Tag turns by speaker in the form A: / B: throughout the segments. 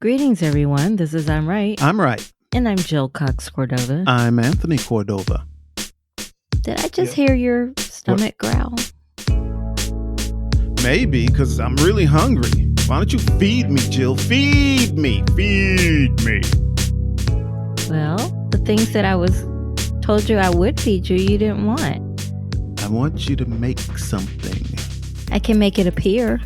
A: Greetings, everyone. This is I'm Right.
B: I'm right.
A: And I'm Jill Cox Cordova.
B: I'm Anthony Cordova.
A: Did I just hear your stomach growl?
B: Maybe, because I'm really hungry. Why don't you feed me, Jill? Feed me. Feed me.
A: Well, the things that I told you I would feed you, you didn't want.
B: I want you to make something.
A: I can make it appear.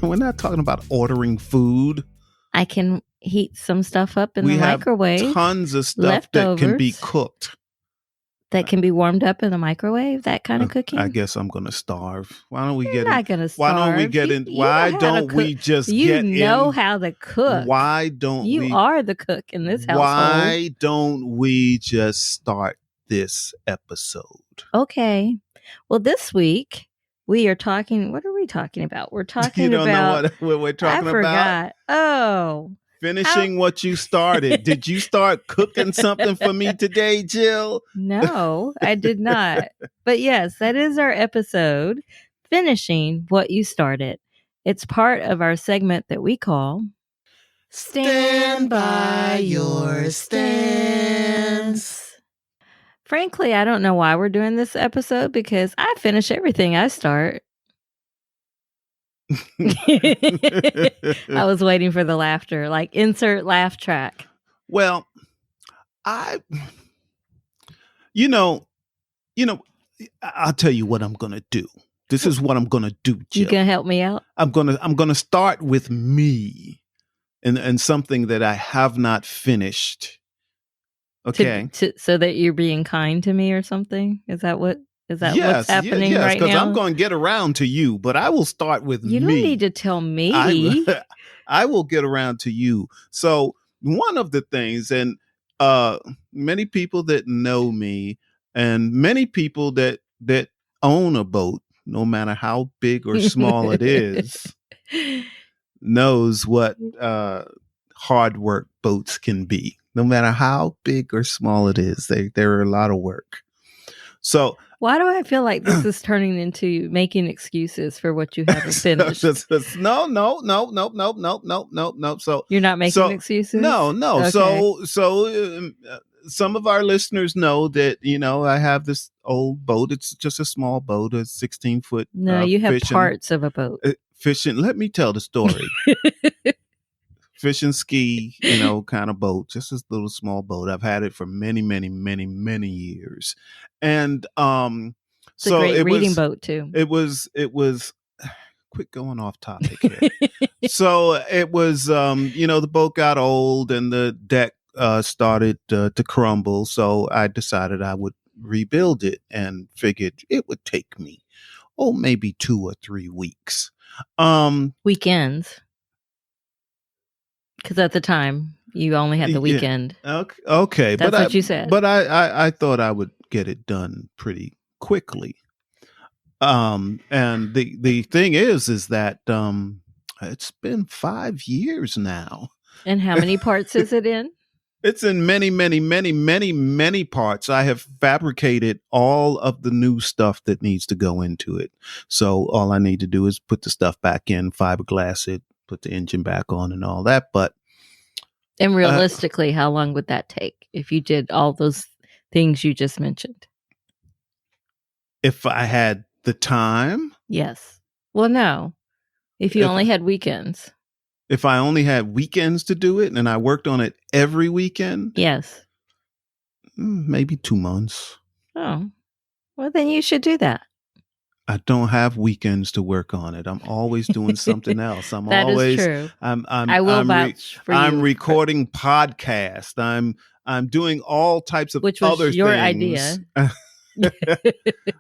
B: We're not talking about ordering food.
A: I can heat some stuff up in the microwave.
B: We have tons of stuff that can be cooked.
A: That can be warmed up in the microwave, that kind of cooking?
B: I guess I'm going to starve. Why don't we
A: You're not going to starve.
B: Why don't we get in? Why don't we just get in?
A: You know how to cook.
B: Why don't we?
A: You are the cook in this household.
B: Why don't we just start this episode?
A: Okay. Well, this week we are talking. What are we talking about? We're talking
B: you don't
A: about.
B: know what we're talking about?
A: I forgot. Oh.
B: Finishing what you started. Did you start cooking something for me today, Jill?
A: No, I did not. But yes, that is our episode, Finishing What You Started. It's part of our segment that we call
B: Stand by Your Stance.
A: Frankly, I don't know why we're doing this episode because I finish everything I start. I was waiting for the laughter, like insert laugh track.
B: Well, I'll tell you what I'm going to do. This is what I'm going to do, Jill.
A: You going to help me out?
B: I'm going to start with me and something that I have not finished. Okay.
A: So that you're being kind to me or something? Is that what's happening right now?
B: Yes, because I'm going to get around to you, but I will start with me.
A: You don't need to tell me.
B: I will get around to you. So one of the things, and many people that know me and many people that own a boat, no matter how big or small it is, knows what hard work boats can be. No matter how big or small it is, they're a lot of work. So
A: why do I feel like this is turning into making excuses for what you haven't finished?
B: No. So
A: you're not making excuses?
B: No.
A: Okay.
B: So some of our listeners know that, I have this old boat. It's just a small boat, a 16-foot.
A: No, you have parts of a boat.
B: Fishing. Let me tell the story. Fish and ski, kind of boat, just this little small boat. I've had it for many, many, many, many years. And
A: it's a great reading boat too.
B: It was quit going off topic here. So it was the boat got old and the deck started to crumble. So I decided I would rebuild it and figured it would take me maybe 2 or 3 weeks.
A: Weekends. Because at the time, you only had the weekend.
B: Yeah. Okay.
A: That's what you said.
B: But I thought I would get it done pretty quickly. And the thing is that it's been 5 years now.
A: And how many parts is it in?
B: It's in many, many, many, many, many parts. I have fabricated all of the new stuff that needs to go into it. So all I need to do is put the stuff back in, fiberglass it, put the engine back on and all that.
A: And realistically, how long would that take if you did all those things you just mentioned?
B: If I had the time?
A: Yes. Well, no. If you only had weekends.
B: If I only had weekends to do it and I worked on it every weekend?
A: Yes.
B: Maybe 2 months.
A: Oh. Well, then you should do that.
B: I don't have weekends to work on it. I'm always doing something else.
A: That is true. I will vouch for you.
B: I'm recording podcasts. I'm doing all types of
A: Which was
B: other
A: your
B: things.
A: Idea.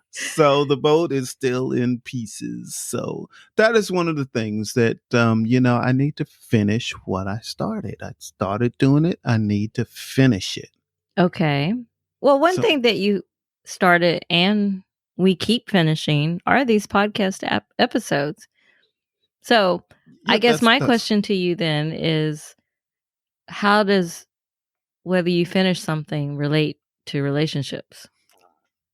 B: So the boat is still in pieces. So that is one of the things that I need to finish what I started. I started doing it. I need to finish it.
A: Okay. Well, one thing that you started and we keep finishing are these podcast episodes. So I guess my question to you then is, how does whether you finish something relate to relationships?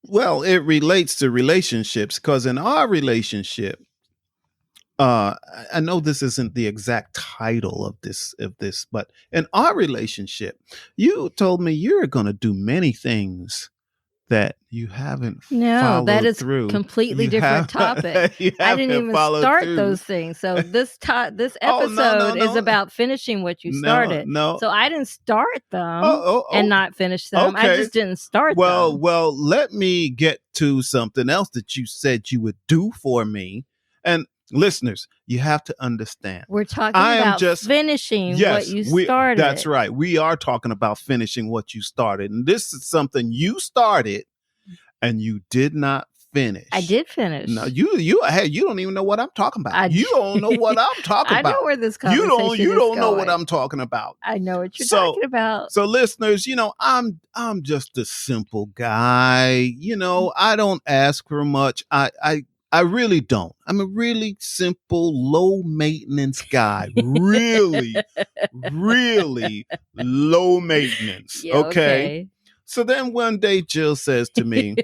B: Well, it relates to relationships because in our relationship, I know this isn't the exact title of this, but in our relationship, you told me you're going to do many things that you haven't
A: No, that
B: followed
A: is
B: through.
A: completely different topic. I didn't even start those things. So this episode is about finishing what you started.
B: No.
A: So I didn't start them and not finish them.
B: Okay.
A: I just didn't start them.
B: Well, let me get to something else that you said you would do for me. And listeners, you have to understand.
A: We're talking about finishing what you started.
B: That's right. We are talking about finishing what you started. And this is something you started and you did not finish.
A: I did finish.
B: No, you don't even know what I'm talking about. You don't know what I'm talking about.
A: I know where this conversation is going.
B: You don't know what I'm talking about.
A: I know what you're talking about.
B: So listeners, I'm just a simple guy. I don't ask for much. I really don't. I'm a really simple, low maintenance guy. Really, really low maintenance.
A: Yeah, okay.
B: So then one day Jill says to me,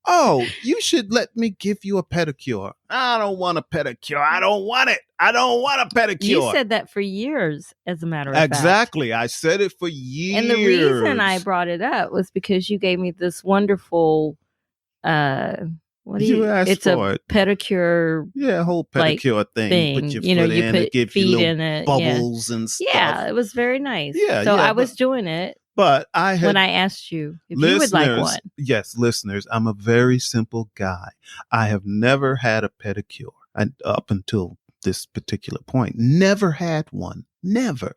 B: "Oh, you should let me give you a pedicure." I don't want a pedicure. I don't want it. I don't want a pedicure.
A: You said that for years, as a matter of fact.
B: Exactly. I said it for years.
A: And the reason I brought it up was because you gave me this wonderful it's a pedicure.
B: Yeah, a whole pedicure thing. Put your foot in, it gives you little bubbles and stuff.
A: Yeah, it was very nice.
B: Yeah,
A: so I was doing it.
B: But
A: when I asked you if you would like one.
B: Yes, listeners, I'm a very simple guy. I have never had a pedicure up until this particular point. Never had one. Never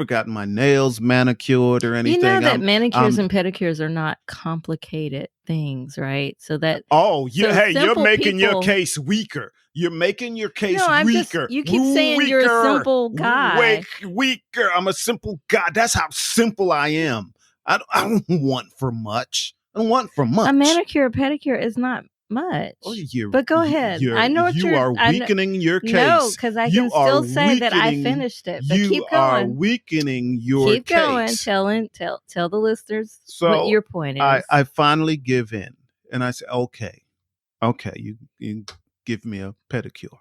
B: gotten my nails manicured or anything.
A: You know that manicures and pedicures are not complicated things, right? So that
B: you're making your case weaker. You're making your case weaker.
A: You keep saying you're a simple guy.
B: Weaker. I'm a simple guy. That's how simple I am. I don't want for much. I don't want for much.
A: A manicure, pedicure is not much. But go ahead. I know what
B: you are weakening your case.
A: No, because I can still say that I finished it. But keep going.
B: You are weakening your case.
A: Keep going. Tell the listeners what your point is.
B: I finally give in, and I say, okay, you give me a pedicure,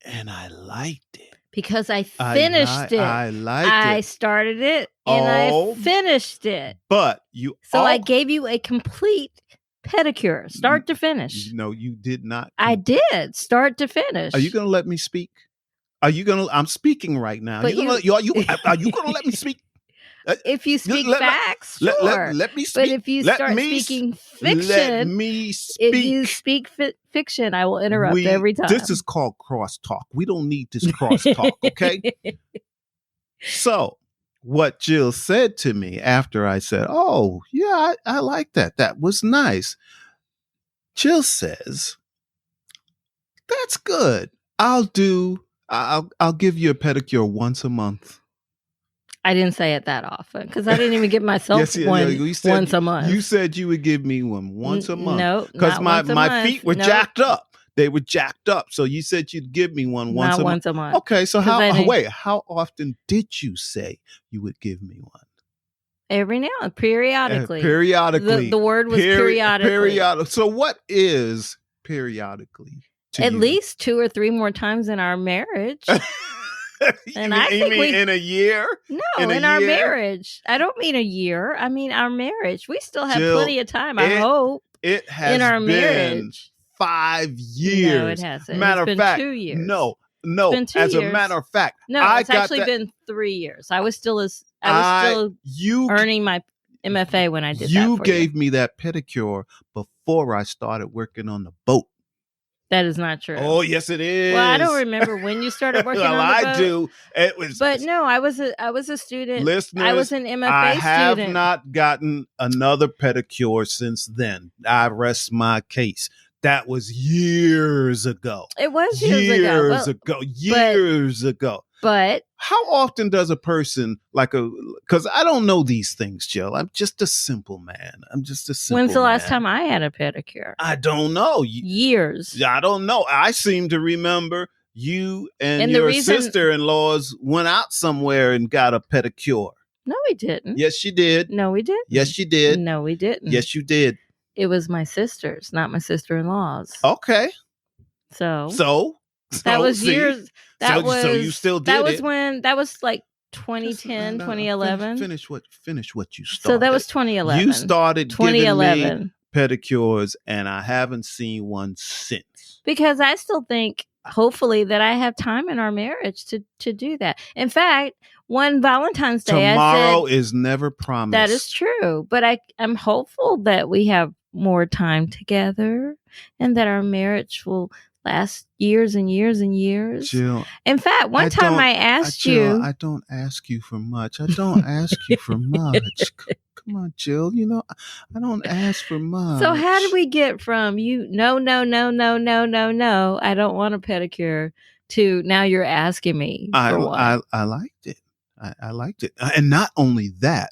B: and I liked it.
A: Because I finished it.
B: I liked it.
A: I started it and I finished it.
B: But
A: I gave you a complete pedicure, start to finish.
B: No, you did not.
A: I did, start to finish.
B: Are you going to let me speak? I'm speaking right now. Are you going to let me speak?
A: If you speak facts, sure.
B: Let me speak.
A: But if you start speaking fiction,
B: let me speak.
A: If you speak fiction, I will interrupt every time.
B: This is called crosstalk. We don't need this crosstalk, okay? So, what Jill said to me after I said, "Oh, yeah, I like that. That was nice." Jill says, "That's good. I'll give you a pedicure once a month."
A: I didn't say it that often because I didn't even give myself once a month.
B: You said you would give me one once a month.
A: No,
B: because my feet were jacked up. They were jacked up. So you said you'd give me one once a month. Okay, so how often did you say you would give me one?
A: Every now, periodically.
B: Periodically.
A: The word was periodically.
B: So what is periodically to
A: At
B: you?
A: least 2 or 3 more times in our marriage.
B: You mean in a year?
A: No, in our marriage. I don't mean a year. I mean our marriage. We still have plenty of time, I hope.
B: It has
A: in our
B: been
A: marriage.
B: 5 years.
A: No, it hasn't.
B: Matter
A: it's
B: of
A: been
B: fact,
A: 2 years.
B: No.
A: It's been 2
B: As
A: years.
B: A matter of fact,
A: no, it's actually been 3 years. I was still earning my MFA when I did that.
B: You gave me that pedicure before I started working on the boat.
A: That is not true.
B: Oh, yes, it is.
A: Well, I don't remember when you started working on the boat.
B: I do. It was.
A: But no, I was a student.
B: Listeners,
A: I was an MFA student.
B: I have not gotten another pedicure since then. I rest my case. That was years ago.
A: It was years
B: ago.
A: But
B: how often does a person because I don't know these things, Jill. I'm just a simple man.
A: When's the last time I had a pedicure?
B: I don't know.
A: Years.
B: I don't know. I seem to remember you and your sister-in-laws went out somewhere and got a pedicure.
A: No, we didn't.
B: Yes, you did.
A: No, we didn't.
B: Yes, you did.
A: No, we didn't.
B: Yes, you did.
A: It was my sister's, not my sister-in-law's.
B: Okay.
A: So That was years. That was
B: so you still did
A: that was
B: it.
A: when that was like 2010, 2011.
B: Finish what you started.
A: So that was 2011.
B: You started
A: 2011.
B: giving me pedicures, and I haven't seen one since.
A: Because I still think, hopefully, that I have time in our marriage to do that. In fact, one Valentine's Day,
B: tomorrow
A: I said,
B: is never promised.
A: That is true, but I'm hopeful that we have more time together, and that our marriage will last years and years and years.
B: Jill,
A: in fact, one time I asked you.
B: I don't ask you for much. I don't ask you for much. Come on, Jill. You know, I don't ask for much.
A: So how did we get from you? No, no, no, no, no, no, no. I don't want a pedicure. To now you're asking me for one.
B: I liked it. I liked it, and not only that,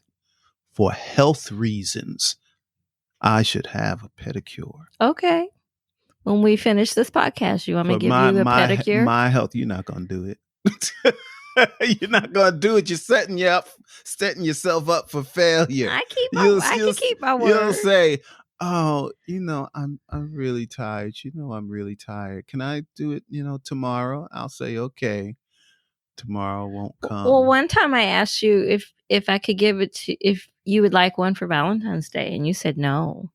B: for health reasons, I should have a pedicure.
A: Okay. When we finish this podcast, you want me to give you a pedicure?
B: My health, you're not going to do it. You're not going to do it. You're setting yourself up for failure.
A: I can keep my word.
B: You'll say, "Oh, I'm really tired. I'm really tired. Can I do it, tomorrow?" I'll say, "Okay." Tomorrow won't come.
A: Well, one time I asked you if I could give it to, if you would like one for Valentine's Day, and you said no.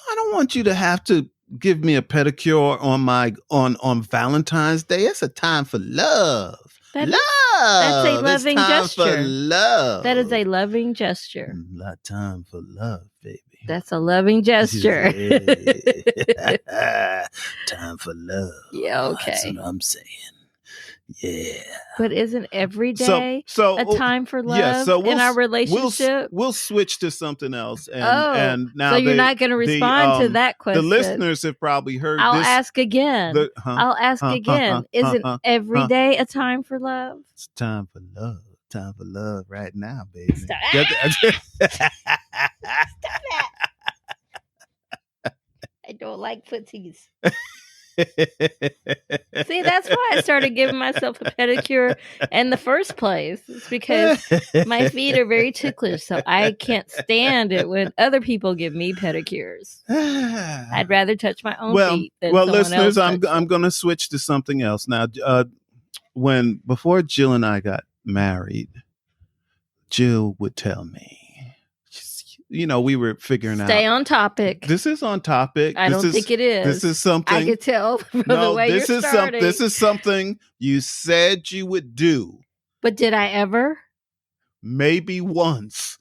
B: I don't want you to have to give me a pedicure on Valentine's Day. It's a time for love. That's
A: a loving gesture.
B: For love.
A: That is a loving gesture.
B: Time for love, baby.
A: That's a loving gesture.
B: Time for love.
A: Yeah, okay.
B: That's what I'm saying. Yeah.
A: But isn't every day a time for love in our relationship?
B: We'll switch to something else. And now
A: so you're not going to respond to that question.
B: The listeners have probably heard
A: I'll ask again. I'll ask again. Isn't every day a time for love?
B: It's time for love. Time for love right now, baby.
A: Stop that. I don't like footsies. See, that's why I started giving myself a pedicure in the first place. It's because my feet are very ticklish, so I can't stand it when other people give me pedicures. I'd rather touch my own feet than someone
B: listeners,
A: else.
B: I'm going to switch to something else now. Before Jill and I got married, Jill would tell me, we were figuring out.
A: Stay on topic.
B: This is on topic.
A: I don't think it is.
B: This is something.
A: I could tell from the way you're starting.
B: This is something you said you would do.
A: But did I ever?
B: Maybe once.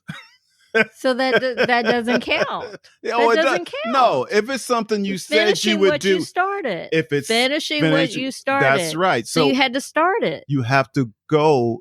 A: So that doesn't count. That doesn't count.
B: No, if it's something you said you would do.
A: You started.
B: If it's
A: finishing what you started.
B: That's right.
A: So you had to start it.
B: You have to go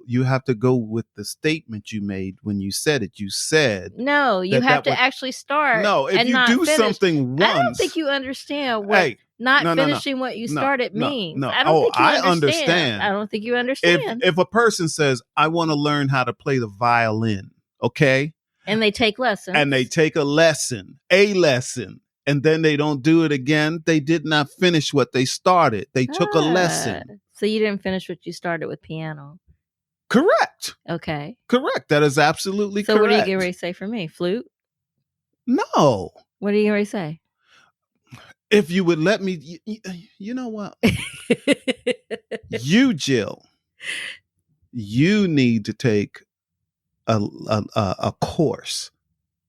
B: with the statement you made when you said it. You said
A: no, you have to actually start.
B: No, if you do something once.
A: I don't think you understand what finishing what you started means.
B: No.
A: I don't think you
B: understand.
A: I don't think you understand.
B: If a person says, "I want to learn how to play the violin," okay?
A: And they take lessons.
B: And they take a lesson, and then they don't do it again. They did not finish what they started. They took a lesson.
A: So you didn't finish what you started with piano.
B: Correct.
A: Okay.
B: Correct. That is absolutely correct.
A: So what are you getting ready to say for me? Flute?
B: No.
A: What are you getting ready to say?
B: If you would let me, you know what? You, Jill, you need to take a course.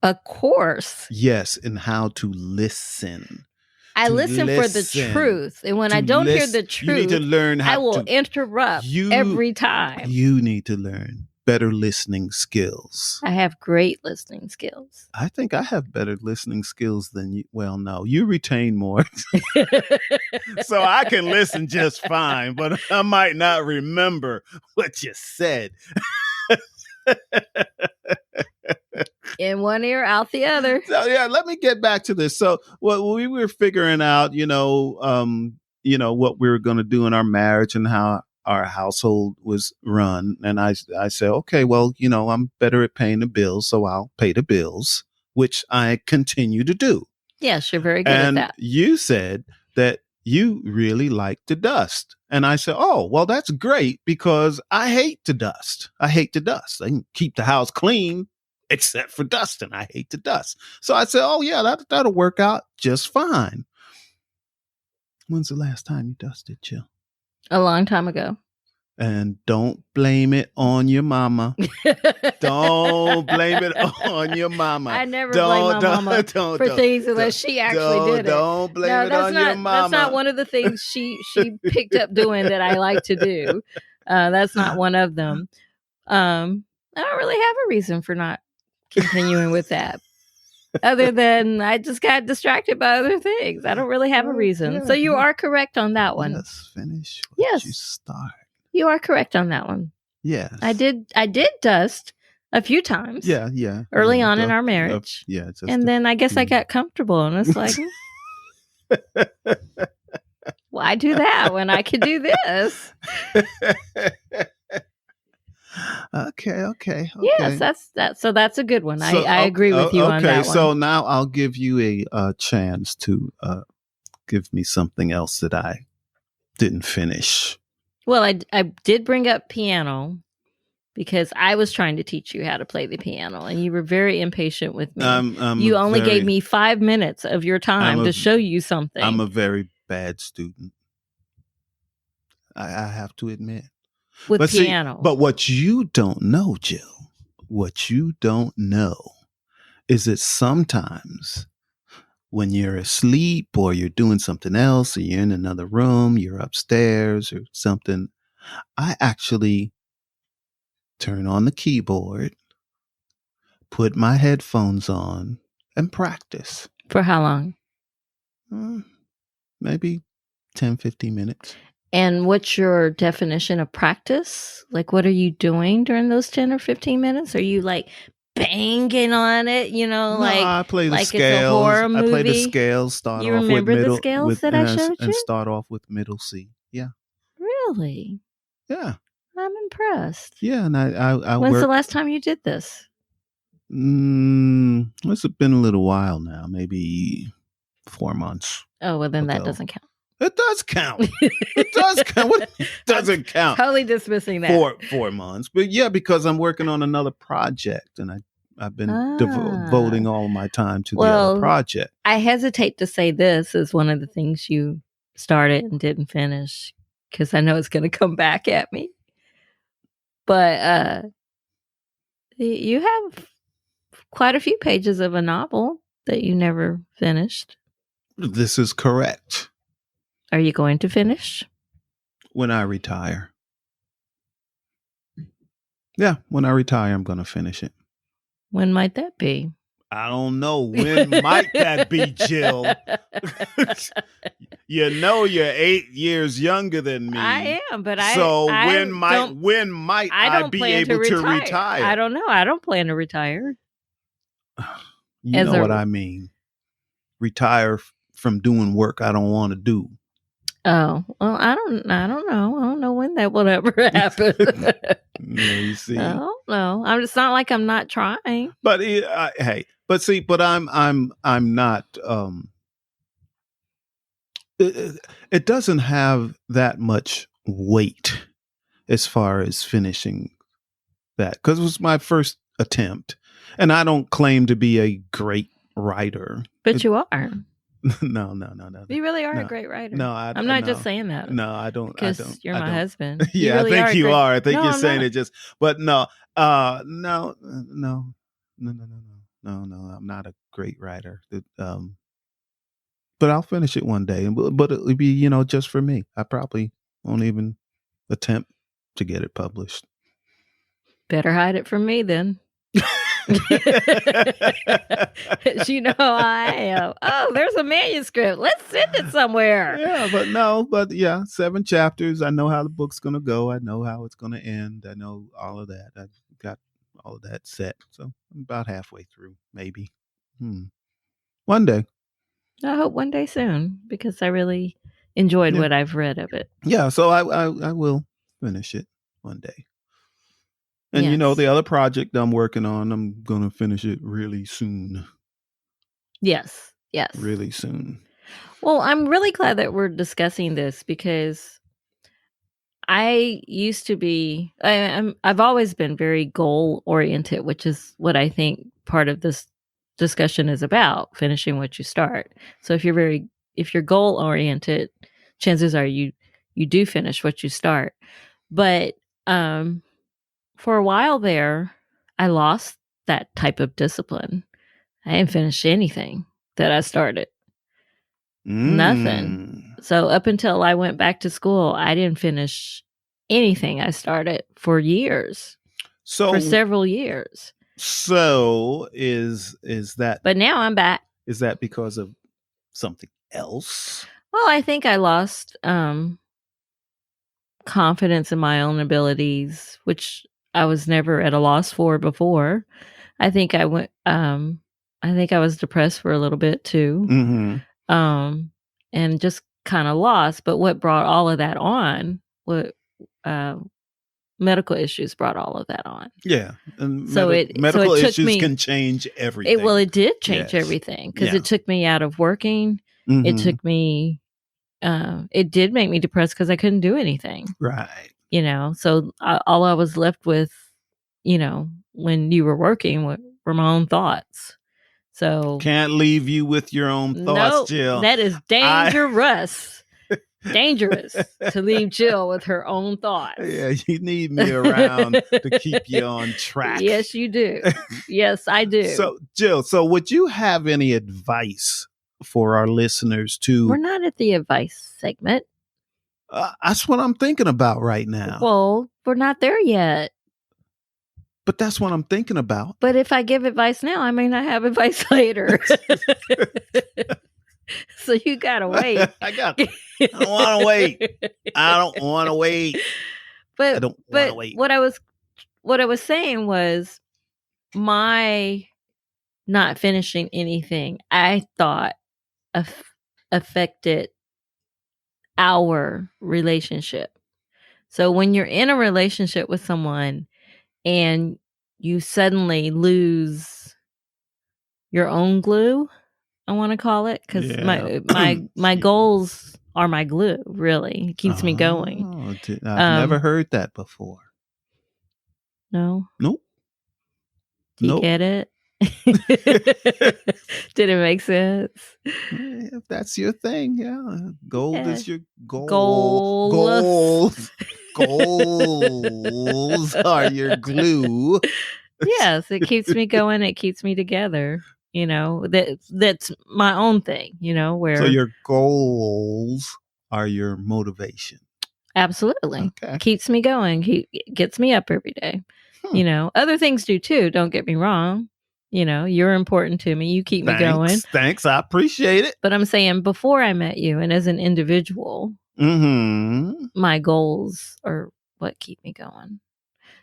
A: A course?
B: Yes, in how to listen.
A: I listen for the truth. And when I don't hear the truth,
B: you need to learn how
A: I will interrupt every time.
B: You need to learn better listening skills.
A: I have great listening skills.
B: I think I have better listening skills than you. Well, no, you retain more. So I can listen just fine, but I might not remember what you said.
A: In one ear, out the other.
B: So yeah, let me get back to this. So we were figuring out, what we were going to do in our marriage and how our household was run. And I said, okay, well, I'm better at paying the bills, so I'll pay the bills, which I continue to do.
A: Yes, you're very good at that.
B: And you said that you really like to dust. And I said, oh, well, that's great because I hate to dust. I can keep the house clean, except for dusting. I hate to dust. So I said, oh, yeah, that'll work out just fine. When's the last time you dusted, Jill?
A: A long time ago.
B: And don't blame it on your mama. Don't blame it on your mama.
A: I never blame my mama for things unless she actually did it.
B: Don't blame it on your mama.
A: That's not one of the things she picked up doing that I like to do. That's not one of them. I don't really have a reason for not continuing with that. Other than I just got distracted by other things. I don't really have a reason. Yeah, so you are correct on that one.
B: Yes, finish what you start.
A: You are correct on that one.
B: Yes.
A: I did dust a few times.
B: Yeah.
A: Early on in our marriage. And then I guess I got comfortable and it's like, why do that when I could do this?
B: Okay.
A: Yes, so that's a good one. I agree with you on that one.
B: So now I'll give you a chance to give me something else that I didn't finish.
A: Well, I did bring up piano because I was trying to teach you how to play the piano, and you were very impatient with me. You only gave me 5 minutes of your time to show you something.
B: I'm a very bad student. I have to admit.
A: With piano.
B: But what you don't know, Jill, what you don't know is that sometimes when you're asleep or you're doing something else or you're in another room, you're upstairs or something, I actually turn on the keyboard, put my headphones on, and practice.
A: For how long?
B: Maybe 10, 15 minutes.
A: And what's your definition of practice? Like, what are you doing during those 10 or 15 minutes? Are you like banging on it?
B: I play the scales.
A: It's a horror movie?
B: I play the scales. Start
A: you
B: off
A: remember
B: with middle,
A: the scales that I showed you?
B: And start off with middle C. Yeah.
A: Really?
B: Yeah.
A: I'm impressed.
B: Yeah, and I
A: When's the last time you did this?
B: It's been a little while now, maybe 4 months.
A: Oh, well, then that doesn't count.
B: It does count. It does count. What doesn't count?
A: Totally dismissing that.
B: 4 months. But yeah, because I'm working on another project and I've been devoting all of my time to the other project.
A: I hesitate to say this is one of the things you started and didn't finish because I know it's going to come back at me. But you have quite a few pages of a novel that you never finished.
B: This is correct.
A: Are you going to finish?
B: When I retire. Yeah, when I retire, I'm going to finish it.
A: When might that be?
B: I don't know. When might that be, Jill? You're 8 years younger than me.
A: I am, but
B: when might I be able to retire?
A: I don't know. I don't plan to retire.
B: You know what I mean. Retire from doing work I don't want to do.
A: Oh, well, I don't know. I don't know when that will ever happen.
B: Yeah, you see.
A: I don't know. It's not like I'm not trying.
B: But I'm not. It doesn't have that much weight as far as finishing that because it was my first attempt, and I don't claim to be a great writer.
A: But you are.
B: No.
A: You really are a great writer.
B: No,
A: I'm not just saying that.
B: No, I don't.
A: Because you're my husband.
B: Yeah,
A: really
B: I think you are. I think you're
A: I'm
B: saying
A: not.
B: it just. But no. I'm not a great writer. But I'll finish it one day. But it'll be, just for me. I probably won't even attempt to get it published.
A: Better hide it from me then. You know how I am. Oh, there's a manuscript. Let's send it somewhere.
B: Yeah, but 7 chapters. I know how the book's gonna go. I know how it's gonna end. I know all of that. I've got all of that set. So I'm about halfway through, maybe. One day.
A: I hope one day soon because I really enjoyed what I've read of it.
B: Yeah, so I will finish it one day. And the other project I'm working on, I'm going to finish it really soon.
A: Yes.
B: Really soon.
A: Well, I'm really glad that we're discussing this because I used to be, I've always been very goal oriented, which is what I think part of this discussion is about, finishing what you start. So if you're goal oriented, chances are you do finish what you start. But for a while there, I lost that type of discipline. I didn't finish anything that I started. Nothing. So up until I went back to school, I didn't finish anything I started for years. For several years.
B: So is that?
A: But now I'm back.
B: Is that because of something else?
A: Well, I think I lost confidence in my own abilities, which I was never at a loss for before. I think I went. I think I was depressed for a little bit too, and just kind of lost. But what brought all of that on? What medical issues brought all of that on?
B: Yeah, and medical issues can change everything.
A: It did change everything because it took me out of working. It took me. It did make me depressed because I couldn't do anything.
B: Right.
A: You know, so all I was left with, you know, when you were working were my own thoughts. So
B: can't leave you with your own thoughts, Jill.
A: That is dangerous. Dangerous to leave Jill with her own thoughts.
B: Yeah, you need me around to keep you on track.
A: Yes, you do. Yes, I do.
B: So, Jill, would you have any advice for our listeners to...
A: We're not at the advice segment.
B: That's what I'm thinking about right now.
A: Well, we're not there yet.
B: But that's what I'm thinking about.
A: But if I give advice now, I may not have advice later. So you gotta wait.
B: I don't want to wait. I don't want to wait.
A: But I don't want to wait. What I was saying was my not finishing anything, I thought affected our relationship. So when you're in a relationship with someone and you suddenly lose your own glue, I want to call it, because my goals are my glue. Really, it keeps me going.
B: I've never heard that before.
A: No.
B: Nope.
A: Do you get it? Did it make sense?
B: If that's your thing, yeah. Gold is your goal. Goals are your glue.
A: Yes, it keeps me going. It keeps me together. You know, that's my own thing, you know, where...
B: So your goals are your motivation.
A: Absolutely. Okay. Keeps me going. Gets me up every day. You know, other things do too. Don't get me wrong. You know, you're important to me. You keep me going.
B: Thanks. I appreciate it.
A: But I'm saying before I met you and as an individual, my goals are what keep me going.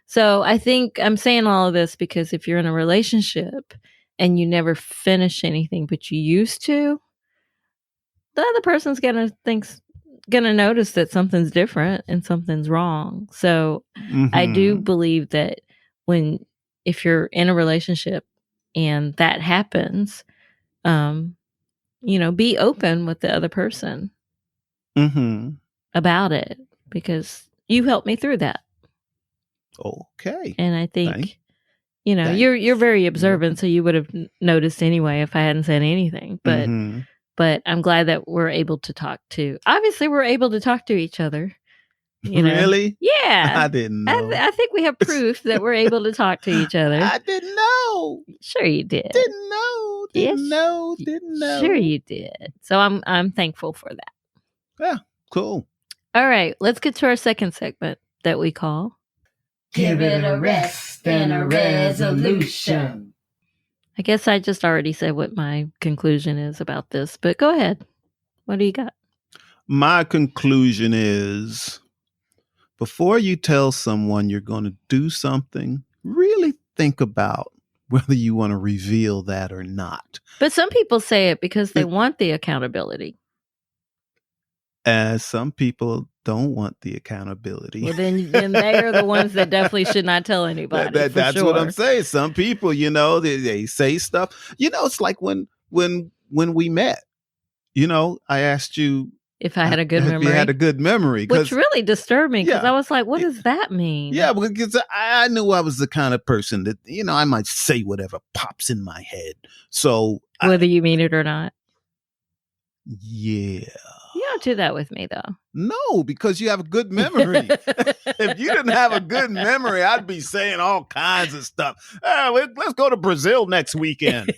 A: So I think I'm saying all of this because if you're in a relationship and you never finish anything, but you used to, the other person's gonna notice that something's different and something's wrong. So I do believe that if you're in a relationship and that happens, you know, be open with the other person about it, because you helped me through that.
B: Okay.
A: And I think, you know, you're very observant, so you would have noticed anyway if I hadn't said anything. But I'm glad that we're able to talk to. Obviously, we're able to talk to each other. You know?
B: Really?
A: Yeah.
B: I didn't know.
A: I think we have proof that we're able to talk to each other.
B: I didn't know.
A: Sure you did.
B: Didn't know.
A: Sure you did. So I'm thankful for that.
B: Yeah, cool.
A: All right, let's get to our second segment that we call
C: Give It a Rest and a Resolution.
A: I guess I just already said what my conclusion is about this, but go ahead. What do you got?
B: My conclusion is, before you tell someone you're going to do something, really think about whether you want to reveal that or not.
A: But some people say it because they want the accountability.
B: Some people don't want the accountability.
A: Well, then they are the ones that definitely should not tell anybody.
B: That's what I'm saying. Some people, you know, they say stuff. You know, it's like when we met. You know, I asked you
A: if I had a good memory.
B: If you had a good memory,
A: which really disturbed me because I was like, "What does that mean?"
B: Yeah, because I knew I was the kind of person that, you know, I might say whatever pops in my head. So
A: whether you mean it or not.
B: Yeah.
A: You don't do that with me, though.
B: No, because you have a good memory. If you didn't have a good memory, I'd be saying all kinds of stuff. Let's go to Brazil next weekend.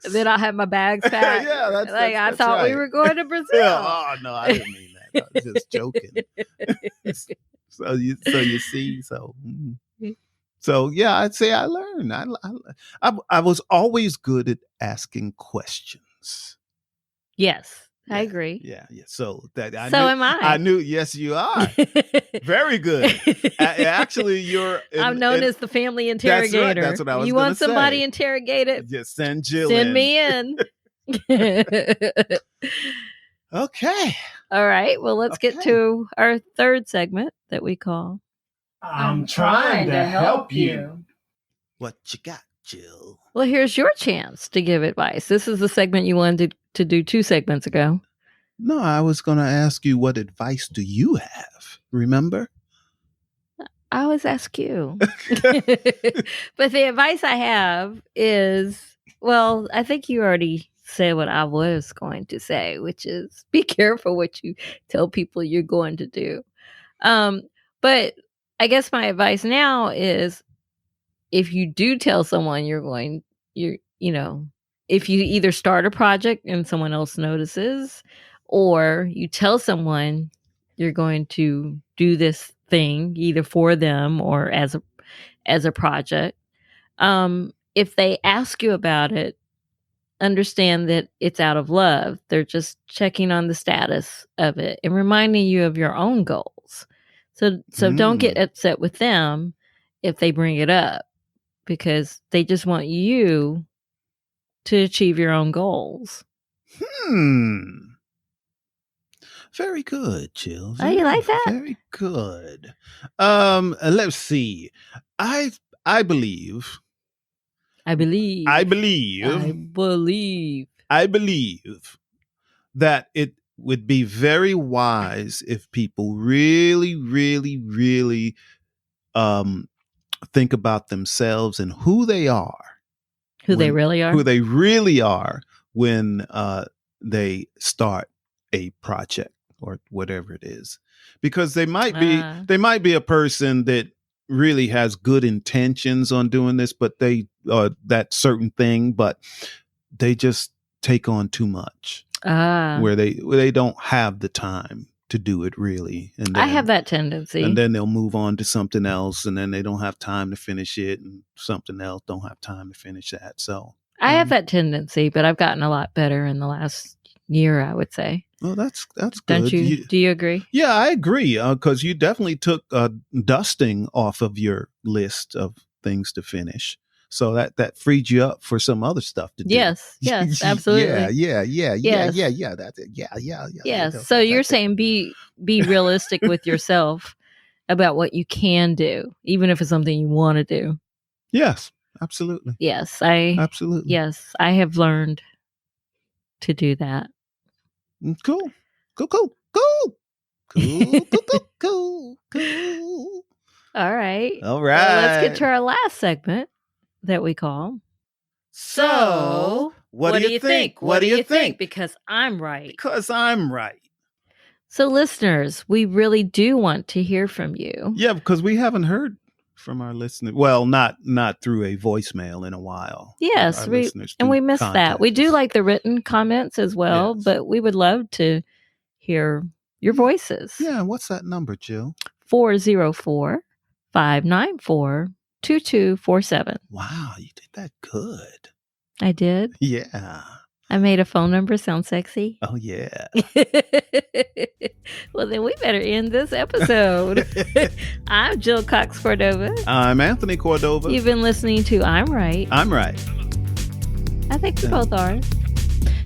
A: Then I'll have my bags packed.
B: Yeah,
A: I thought
B: right.
A: we were going to Brazil.
B: Yeah, oh no, I didn't mean that. I was just joking. So you see, so yeah, I'd say I learned. I was always good at asking questions.
A: Yes,
B: yeah,
A: I agree.
B: Yeah. So
A: am I.
B: I knew. Yes, you are. Very good. Actually,
A: I'm known as the family interrogator.
B: That's right. That's what I was.
A: You want somebody interrogated?
B: Just send Jill.
A: Send me in.
B: Okay.
A: All right. Well, let's get to our third segment that we call
C: I'm trying to help you.
B: What you got, Jill?
A: Well, here's your chance to give advice. This is the segment you wanted to do 2 segments ago.
B: No, I was going to ask you, what advice do you have? Remember?
A: I always ask you. But the advice I have is, well, I think you already said what I was going to say, which is be careful what you tell people you're going to do. But I guess my advice now is, if you do tell someone if you either start a project and someone else notices, or you tell someone you're going to do this thing either for them or as a project, if they ask you about it, understand that it's out of love. They're just checking on the status of it and reminding you of your own goals. So don't get upset with them if they bring it up, because they just want you to achieve your own goals.
B: Very good, Jill.
A: Oh, you like that?
B: Very good. Let's see. I believe that it would be very wise if people really, really, really think about themselves and who they are.
A: They really are?
B: Who they really are when they start a project or whatever it is. Because they might be a person that really has good intentions on doing this, but that certain thing, but they just take on too much. Where they don't have the time to do it really. And then,
A: I have that tendency.
B: And then they'll move on to something else, and then they don't have time to finish it, and something else don't have time to finish that. So
A: I have that tendency, but I've gotten a lot better in the last year, I would say.
B: Well, that's good.
A: Don't you? Do you agree?
B: Yeah, I agree. Because you definitely took dusting off of your list of things to finish. So that freed you up for some other stuff to do.
A: Yes, absolutely.
B: Yeah.
A: Yes.
B: That's it. Yeah.
A: Yes. So you're saying be realistic with yourself about what you can do, even if it's something you want to do.
B: Yes, absolutely.
A: Yes,
B: absolutely.
A: Yes, I have learned to do that.
B: Cool.
A: All right.
B: Well,
A: let's get to our last segment that we call. So, what do you think? What do you think? Because I'm right.
B: Because I'm right.
A: So, listeners, we really do want to hear from you.
B: Yeah, because we haven't heard from our listeners. Well, not through a voicemail in a while.
A: Yes, we miss that. We do like the written comments as well, but we would love to hear your voices.
B: Yeah, what's that number, Jill?
A: 404-594-2247.
B: Wow, you did that good.
A: I did?
B: Yeah.
A: I made a phone number sound sexy.
B: Oh, yeah.
A: Well, then we better end this episode. I'm Jill Cox Cordova.
B: I'm Anthony Cordova.
A: You've been listening to I'm Right.
B: I'm Right.
A: I think we both are.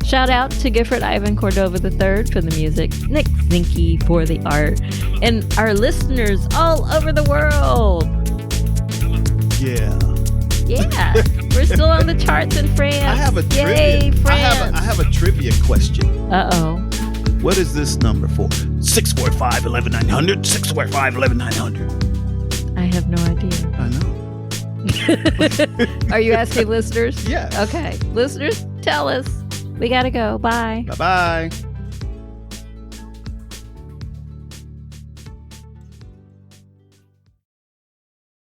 A: Shout out to Gifford Ivan Cordova III for the music, Nick Zinke for the art, and our listeners all over the world.
B: Yeah.
A: Yeah. We're still on the charts in France.
B: I have a
A: Yay,
B: trivia.
A: France.
B: I have a trivia question.
A: Uh-oh.
B: What is this number for? 645-11900. 645-11900.
A: I have no idea.
B: I know.
A: Are you asking listeners?
B: Yes.
A: Okay. Listeners, tell us. We got to go. Bye.
B: Bye-bye.